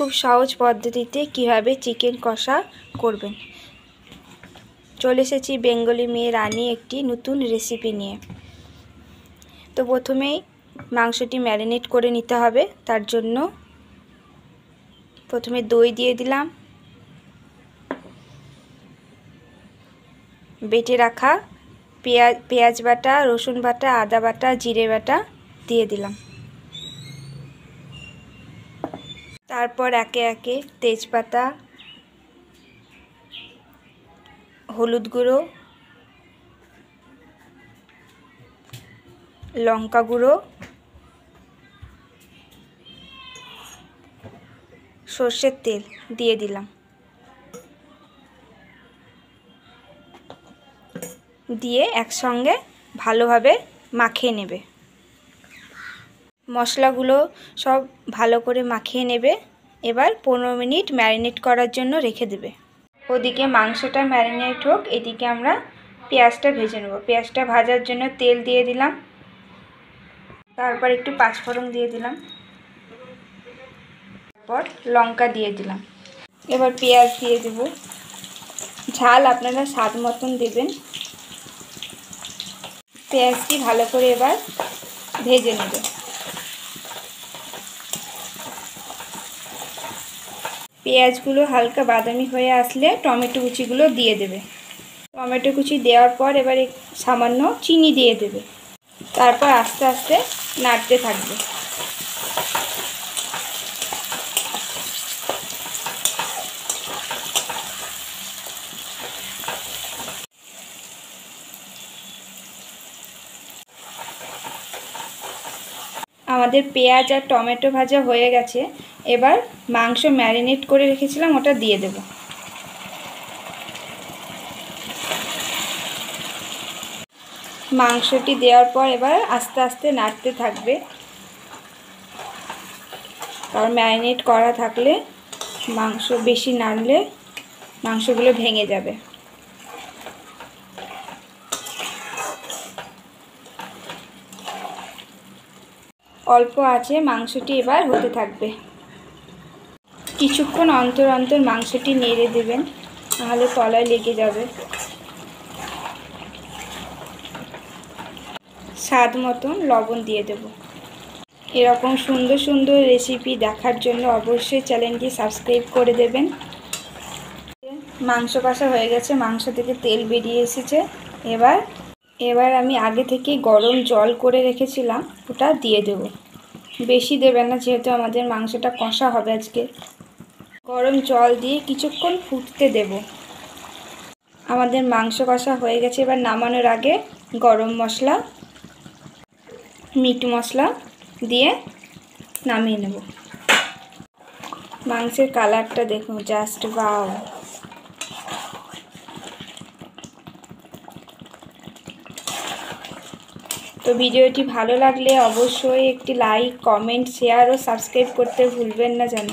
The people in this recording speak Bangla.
খুব সহজ পদ্ধতিতে কিভাবে চিকেন কষা করবেন। চলে এসেছি বেঙ্গলি মেয়ে রানী একটি নতুন রেসিপি নিয়ে। তো প্রথমেই মাংসটি ম্যারিনেট করে নিতে হবে। তার জন্য প্রথমে দই দিয়ে দিলাম, বেটে রাখা পেঁয়াজ বাটা, রসুন বাটা, আদা বাটা, জিরে বাটা দিয়ে দিলাম। তারপর একে একে তেজপাতা, হলুদ গুঁড়ো, লঙ্কা গুঁড়ো, সর্ষের তেল দিয়ে দিলাম। দিয়ে একসঙ্গে ভালোভাবে মাখিয়ে নেবে। মশলাগুলো সব ভালো করে মাখিয়ে নেবে। এবার 15 মিনিট ম্যারিনেট করার জন্য রেখে দেবে। ওদিকে মাংসটা ম্যারিনেট হোক, এদিকে আমরা পেঁয়াজটা ভেজে নেব। পেঁয়াজটা ভাজার জন্য তেল দিয়ে দিলাম, তারপর একটু পাঁচফোড়ন দিয়ে দিলাম, তারপর লঙ্কা দিয়ে দিলাম। এবার পেঁয়াজ দিয়ে দেব। ঝাল আপনারা স্বাদ মতন দেবেন। পেঁয়াজটি ভালো করে এবার ভেজে নেবে। পেঁয়াজগুলো হালকা বাদামি হয়ে আসলে টমেটো কুচিগুলো দিয়ে দেবে। টমেটো কুচি দেওয়ার পর এবার সামান্য চিনি দিয়ে দেবে। তারপর আস্তে আস্তে নাড়তে থাকবে। আমাদের পেঁয়াজ আর টমেটো ভাজা হয়ে গেছে। এবার মাংস ম্যারিনেট করে রেখেছিলাম ওটা দিয়ে দেব। মাংসটি দেওয়ার পর এবার আস্তে আস্তে নাড়তে থাকবে, কারণ ম্যারিনেট করা থাকলে মাংস বেশি নাড়লে মাংসগুলো ভেঙে যাবে। অল্প আছে মাংসটি এবার হতে থাকবে। কিছুক্ষণ অন্তর অন্তর মাংসটি নেড়ে দেবেন, নাহলে তলায় লেগে যাবে। স্বাদ মতন লবণ দিয়ে দেব। এরকম সুন্দর সুন্দর রেসিপি দেখার জন্য অবশ্যই চ্যানেলটি সাবস্ক্রাইব করে দেবেন। মাংস কষা হয়ে গেছে, মাংস থেকে তেল বেরিয়ে এসেছে। এবার আমি আগে থেকে গরম জল করে রেখেছিলাম, ওটা দিয়ে দেব। বেশি দেবেন না, যেহেতু আমাদের মাংসটা কষা হবে আজকে। গরম জল দিয়ে কিছুক্ষণ ফুটতে দেব। আমাদের মাংস কষা হয়ে গেছে। এবার নামানোর আগে গরম মশলা, মিট মশলা দিয়ে নামিয়ে নেব। মাংসের কালারটা দেখুন, জাস্ট ওয়াও। তো ভিডিওটি ভালো লাগলে অবশ্যই একটি লাইক, কমেন্ট, শেয়ার ও সাবস্ক্রাইব করতে ভুলবেন না যেন।